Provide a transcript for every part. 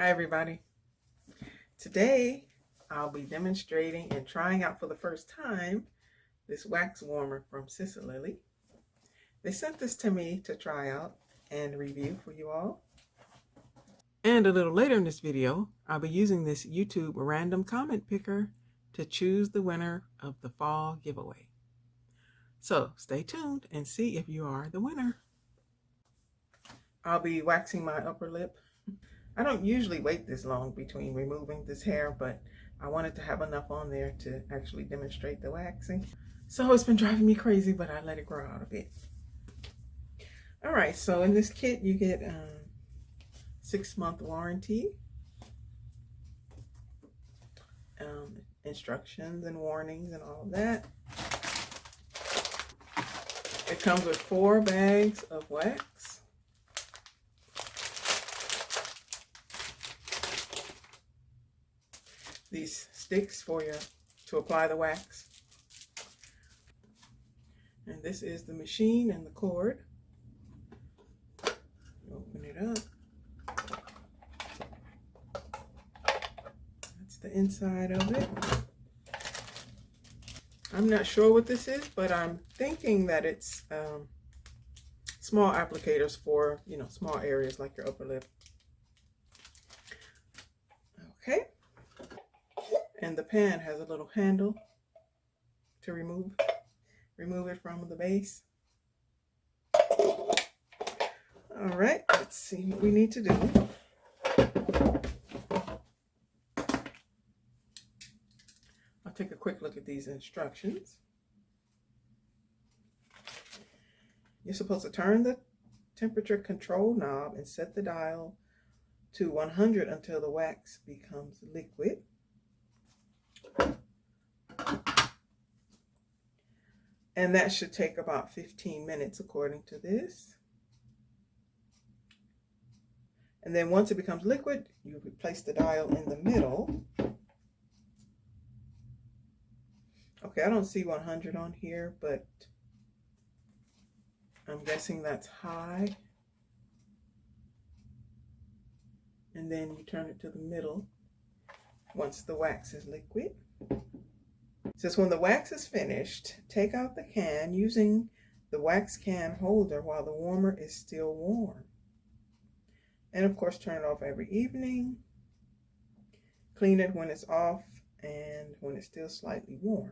Hi everybody. Today I'll be demonstrating and trying out for the first time this wax warmer from Sisililly. They sent this to me to try out and review for you all. And a little later in this video, I'll be using this YouTube random comment picker to choose the winner of the fall giveaway. So stay tuned and see if you are the winner. I'll be waxing my upper lip. I don't usually wait this long between removing this hair, but I wanted to have enough on there to actually demonstrate the waxing. So it's been driving me crazy, but I let it grow out a bit. All right, so in this kit, you get 6-month warranty, instructions and warnings and all of that. It comes with 4 bags of wax. These sticks for to apply the wax. And this is the machine and the cord. Open it up. That's the inside of it. I'm not sure what this is, but I'm thinking that it's small applicators for, small areas like your upper lip. Okay. And the pan has a little handle to remove it from the base. All right, let's see what we need to do. I'll take a quick look at these instructions. You're supposed to turn the temperature control knob and set the dial to 100 until the wax becomes liquid. And that should take about 15 minutes according to this. And then once it becomes liquid, you place the dial in the middle. Okay, I don't see 100 on here, but I'm guessing that's high. And then you turn it to the middle once the wax is liquid. It says when the wax is finished, take out the can using the wax can holder while the warmer is still warm. And of course, turn it off every evening. Clean it when it's off and when it's still slightly warm.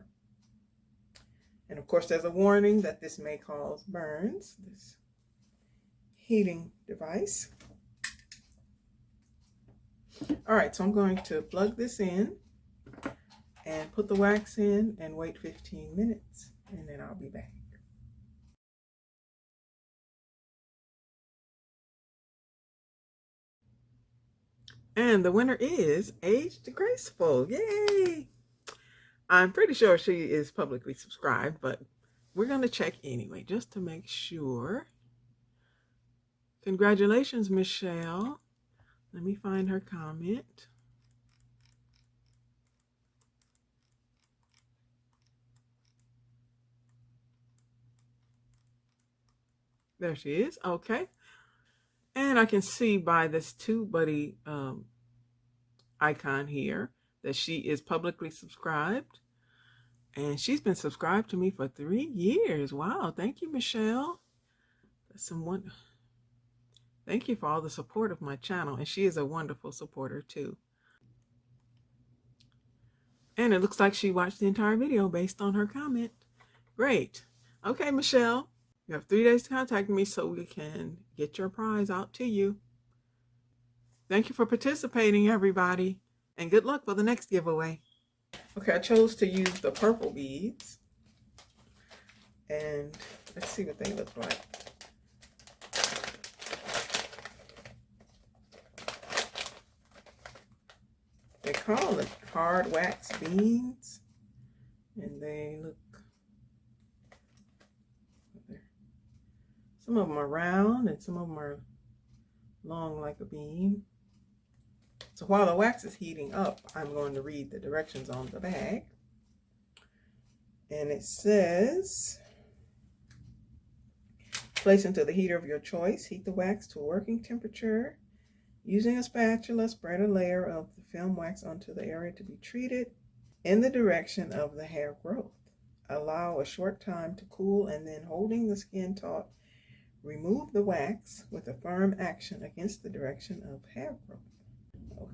And of course, there's a warning that this may cause burns, this heating device. All right, so I'm going to plug this in and put the wax in and wait 15 minutes, and then I'll be back. And the winner is Aged Graceful. Yay! I'm pretty sure she is publicly subscribed, but we're going to check anyway, just to make sure. Congratulations, Michelle. Let me find her comment. There she is. Okay. And I can see by this TubeBuddy icon here that she is publicly subscribed. And she's been subscribed to me for 3 years. Wow. Thank you, Michelle. That's someone. Thank you for all the support of my channel. And she is a wonderful supporter too. And it looks like she watched the entire video based on her comment. Great. Okay, Michelle, you have 3 days to contact me so we can get your prize out to you. Thank you for participating, everybody. And good luck for the next giveaway. Okay, I chose to use the purple beads. And let's see what they look like. They call it hard wax beads, and they look, some of them are round and some of them are long like a bean. So while the wax is heating up, I'm going to read the directions on the bag. And it says, place into the heater of your choice, heat the wax to a working temperature, Using a spatula, spread a layer of the film wax onto the area to be treated in the direction of the hair growth. Allow a short time to cool and then, holding the skin taut, remove the wax with a firm action against the direction of hair growth.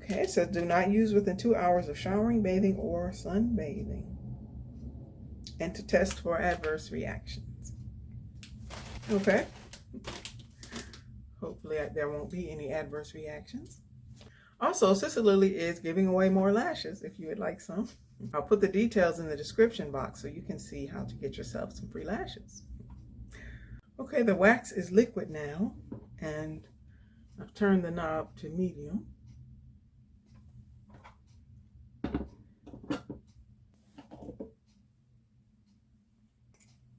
Okay, so do not use within 2 hours of showering, bathing, or sunbathing. And to test for adverse reactions. Okay. Hopefully there won't be any adverse reactions. Also, Sisililly is giving away more lashes if you would like some. I'll put the details in the description box so you can see how to get yourself some free lashes. Okay, the wax is liquid now, and I've turned the knob to medium.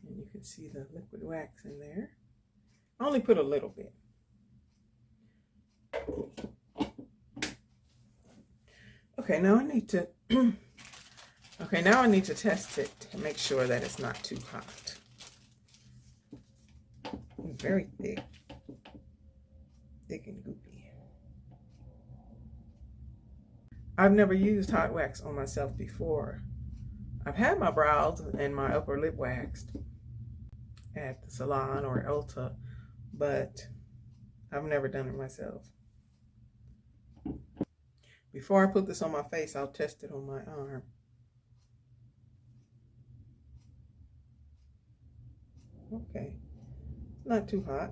And you can see the liquid wax in there. I only put a little bit. Okay, now I need to test it to make sure that it's not too hot. It's very thick and goopy. I've never used hot wax on myself before. I've had my brows and my upper lip waxed at the salon or Ulta, but I've never done it myself. Before I put this on my face, I'll test it on my arm. Okay, not too hot.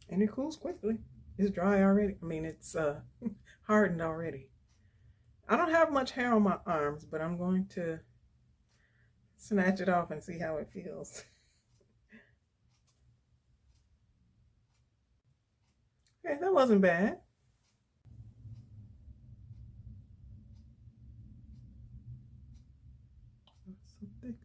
And it cools quickly. It's dry already. I mean, it's hardened already. I don't have much hair on my arms, but I'm going to snatch it off and see how it feels. Okay, that wasn't bad. So thick.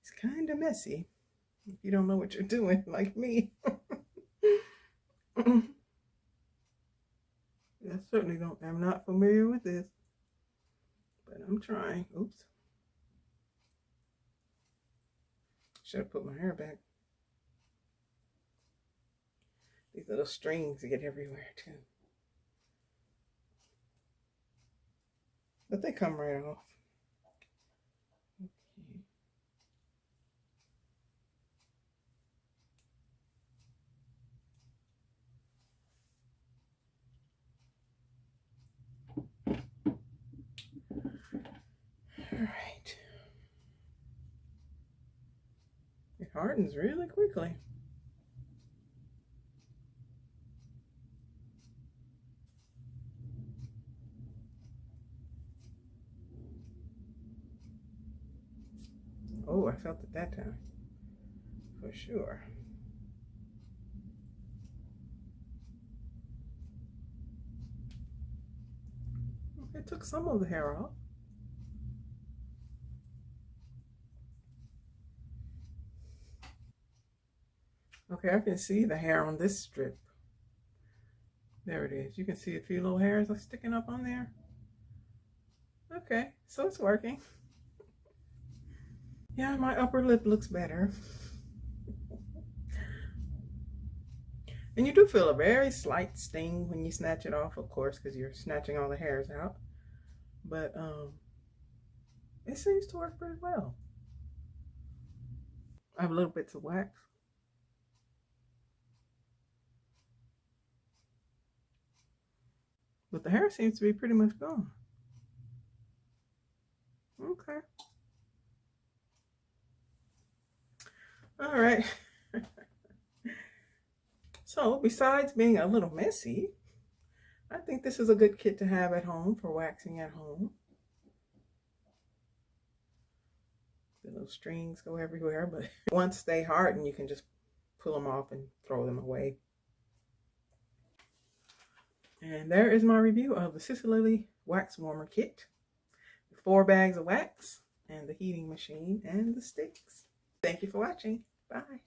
It's kind of messy if you don't know what you're doing, like me. I certainly don't. I'm not familiar with this, but I'm trying. Oops. Should have put my hair back. These little strings get everywhere too. But they come right off. All right. It hardens really quickly. Oh, I felt it that time. For sure. It took some of the hair off. Okay, I can see the hair on this strip. There it is. You can see a few little hairs are sticking up on there. Okay, so it's working. Yeah, my upper lip looks better. And you do feel a very slight sting when you snatch it off, of course, because you're snatching all the hairs out. But it seems to work pretty well. I have little bits of wax. But the hair seems to be pretty much gone. Okay. All right. So besides being a little messy, I think this is a good kit to have at home for waxing at home. The little strings go everywhere, but once they harden, you can just pull them off and throw them away. And there is my review of the Sisilily Wax Warmer Kit. 4 bags of wax and the heating machine and the sticks. Thank you for watching. Bye.